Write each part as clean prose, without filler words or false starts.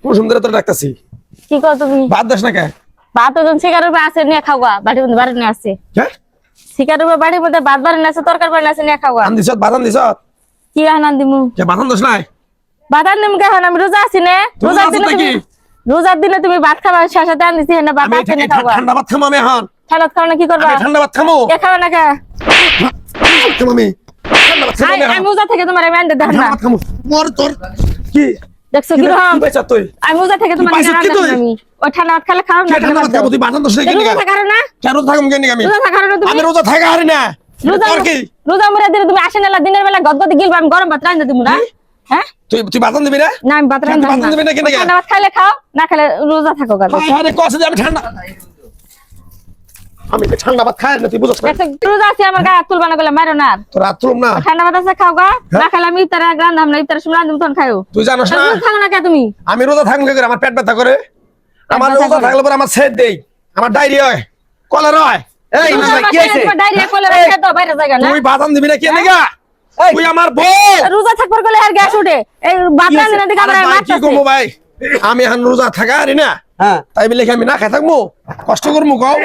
কুসুম ধরে তোর ডাকতাছি। কি কর তুমি? ভাত দাস না কে? ভাত ওজন শিকারের উপরে আছে নিয়ে খাওয়া, বাড়ির মধ্যে বাড়ি নিয়ে আছে। হ্যাঁ শিকারের উপরে বাড়ির মধ্যে ভাত বাড়ি আছে, তরকারি বাড়ি আছে নিয়ে খাওয়া। আন দিছত বাদাম দিছত কি আনান দিমু? কে বাদাম দোস নাই? বাদার নিম কেন? আমি রোজা আছি না? রোজা রোজার আছো দিনে নাকি? রোজার দিনে তুমি ভাত খাবা, সাথে আন দিছি না ভাত আমি আছে না খাওয়া। ঠান্ডা ভাত খামো আমি এখন। ঠান্ডা খাও না কি করবা? আমি ঠান্ডা ভাত খামো। কে খাবে না কে? খামো আমি। ঠান্ডা ভাত খামো আমি আমি এখন। রোজা থেকে তোমার আমি আনতে দেখ ঠান্ডা না। ভাত খামো। মর তোর কি দেখছো কি রকম? কি বেচা তুই? আমি রোজা থেকে তোমার পাইছো কি তুই? আমি ওই ঠান্ডা ভাত খেলে খাও না। কে ঠান্ডা ভাত খাবো? তুই বাদাম দোস নাই কেন? রোজা থাকার না? কেন থাকম কেন আমি? রোজা থাকার না তুমি? আমি রোজা থাকা হারি না। রোজা তোর কি? রোজা মরে দিলে তুমি আসেন না দিনের বেলা গদগদ গিলবা, আমি গরম ভাত রান্না দিমু না। হ্যাঁ তুই বাদাম দিবি না? না আমি ভাত রান্না বাদাম দিবি না কেন? ঠান্ডা ভাত খাইলে খাও, না খেলে রোজা থাকো গা। আরে কষ্ট দে আমি ঠান্ডা আমি ঠান্ডা ভাত খাই না তুই বুঝছ না? দেখছো রোজা আছে আমার গায়ে হাত তুলবা না গেলে মারো না আর। তোর রাত তুলম না। ঠান্ডা ভাত আছে খাও গা, না খেলে আমি ইফতারে রান্না না, ইফতারের সময় রান্না তখন খাও। তুই জানোস না খাও না কে তুমি? আমি রোজা থাকলে কি করে আমার পেট ব্যথা করে? আমার ব্যথা রোজা করে? থাকলে পরে আমার সেট দেই, আমার ডায়রিয়া হয়, কলেরা হয়। এই রোজা কি মাসে হইছে? তোমার ডায়রিয়া করলে রেখে দাও বাইরে জায়গা না। তুই বাদাম দিবি না কি নেগা? এই তুই আমার বউ। রোজা থাকবার গেলে আর গ্যাস উঠে। এই ভাত রান্না না দেখে আরে আমরা ভাই, কি মারতাছি। করবো ভাই? আমি এখন রোজা থাকা আরি না, হ্যাঁ তাই বলে কি আমি না খাই থাকবো? কষ্ট করবো কও?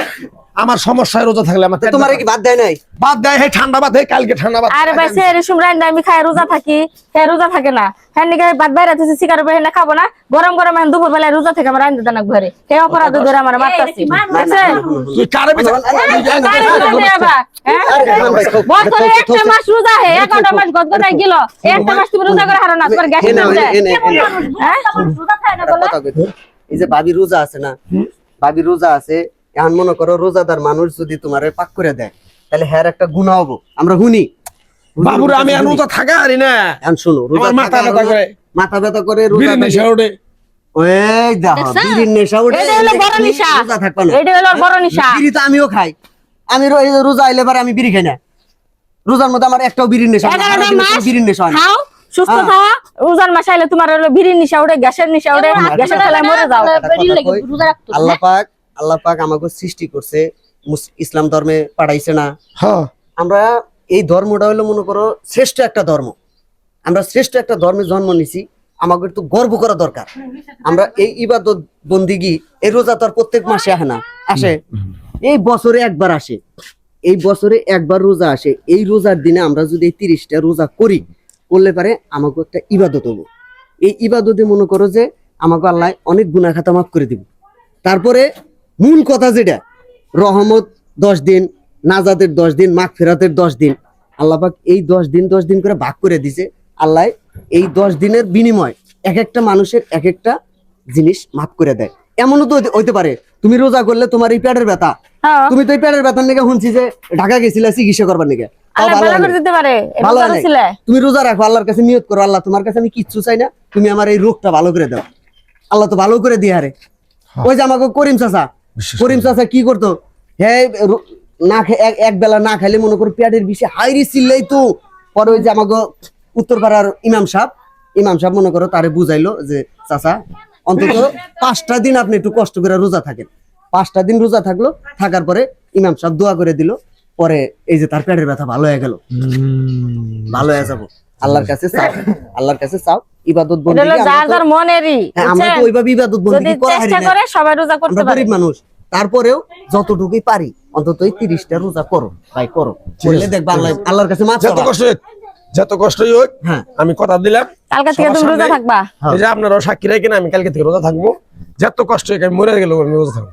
আমার সমস্যা রোজা থাকলে আমার পেট তোমার ব্যথা কি বাদ দেয় নাই? বাদ দেয়। হে ঠান্ডা ভাত, হে কালকে ঠান্ডা ভাত আরে ভাই সে রেশম রান্না আমি খাই রোজা থাকি, হে রোজা থাকে না। হ্যাঁ নিকে ভাত বাইরে আছে শিকার উপরে না খাবো না, গরম গরম এখন দুপুর বেলায় রোজা থেকে আমার রান্না দানা ঘরে। হে অপরাধ ধরে আমার মারতাছি। দেখছেন? তুই কারে বিচার কারে রোজা দেয় আবার? হ্যাঁ? বছরে একটা মাস রোজা হে, 11টা মাস গদগদায় গেল। একটা মাস তুমি রোজা করে হারো না, তোমার গ্যাস এনে উঠে। এনে হ্যাঁ? রোজা খায় না বলে? কথা কইতো। এই যে ভাবি রোজা আছে না, ভাবি রোজা আছে, এখন মনে করো রোজাদার মানুষ যদি তোমারে পাক করে দেয় তাহলে হ্যার একটা গুনাহ হবো। আমরা শুনি বাবুরে আমি এখন রোজা থাকা আরি না। এখন শুনো, রোজা আমার মাথা থাকা ব্যথা করে। মাথা ব্যথা করে রোজা বিড়ি নেশা ওঠে। ওই দেখো দেখছো? বিড়ির নেশা ওঠে, এটা হলো বড় তুমি নিশা। রোজা থাকবা না। এটা হলো বড় নিশা। বিড়ি তো আমিও খাই, আমি এই যে রোজা আইলে পরে আমি বিড়ি খাই না। রোজার মধ্যে আমার একটাও বিড়ির নেশা হয় না, 11টা সারাদিনে মাস কোনো বিড়ির নেশা হয় না। খাও, সুস্থ হ্যাঁ। থাও। রোজার মাস আইলে তোমার হলো বিড়ির নিশা ওঠে, গ্যাসের নিশা ওঠে, গ্যাসের খেলায় মরে যাও। একটা কথা কই, আল্লাহ পাক আমাকে সৃষ্টি করছে, ইসলাম ধর্মে পাঠাইছে না। হ্যাঁ আমরা এই ধর্মটা হলো মনে করো শ্রেষ্ঠ একটা ধর্ম, আমরা শ্রেষ্ঠ একটা ধর্মে জন্ম নিছি, আমাকে একটু গর্ব করা দরকার। আমরা এই ইবাদত বন্দিগি, এই রোজা তো আর প্রত্যেক মাসে আসে না, আসে এই বছরে একবার আসে, এই বছরে একবার রোজা আসে। এই রোজার দিনে আমরা যদি এই 30টা রোজা করি, করলে পারে আমাকে একটা ইবাদত হবো। এই ইবাদতে মনে করো যে আমাকে আল্লাহ অনেক গুনাহ খাতা মাফ করে দিব। তারপরে মূল কথা যেটা, রহমত 10 দিন, নাজাতের 10 দিন, মাগফিরাতের 10 দিন, আল্লাহ পাক এই 10 দিন 10 দিন করে ভাগ করে দিছে। আল্লাহ এই 10 দিনের বিনিময় এক একটা মানুষের এক একটা জিনিস মাফ করে দেয়। এমনও তো হইতে পারে তুমি রোজা করলে তোমার এই পেটের ব্যথা, হ্যাঁ। তুমি তো এই পেটের ব্যথার নিকে শুনছি যে ঢাকা গেছিলা চিকিৎসা করবার নিকে, আল্লাহ ভালো করে দিতে পারে। ভালো রোজা হয় নাই। ছিলে। তুমি রোজা রাখো, আল্লাহর কাছে নিয়ত করো, আল্লাহ তোমার কাছে আমি কিচ্ছু চাই না, তুমি আমার এই রোগটা ভালো করে দাও। আল্লাহ তো ভালো করে দিয়ে আরে। ওই যে আমাকে করিম চাচা, করিম চাচা কি করতো, হ্যাঁ না এক বেলা না খাইলে মনে করো পেটের বিষে হাইরি চিল্লাই তো। পরে ওই যে আমাকে উত্তরপাড়ার ইমাম সাহেব মনে করো তারে বুঝাইলো যে চাচা অন্তত 5টা দিন আপনি একটু কষ্ট করে রোজা থাকেন। 5টা দিন রোজা থাকলো, থাকার পরে ইমাম সাহেব দোয়া করে দিল, পরে এই যে তার পেটের ব্যথা ভালো হয়ে গেল, ভালো হয়ে যাবো। আল্লাহর কাছে চাও, আল্লাহর কাছে চাও, ইবাদত এটা হলো বন্দেগী যার যার মনেরই। আমরা তো বুঝছেন? ওইভাবে ইবাদত যদি বন্দেগী করা চেষ্টা হারি করে না, সবাই রোজা করতে আমরা পারে। গরিব মানুষ। তারপরেও যতটুকুই পারি অন্তত এই 30টা রোজা করো ভাই, করো, করলে দেখবা আল্লাহর কাছে মাফ যত চাবা। কষ্ট হোক, যত কষ্টই হোক, হ্যাঁ। আমি কথা দিলাম কালকে থেকে তুমি রোজা থাকবা। এই যে আপনারাও সাক্ষী রাখেন, আমি কালকে থেকে রোজা থাকবো। যত কষ্ট হোক, আমি মরে গেলেও আমি রোজা থাকবো।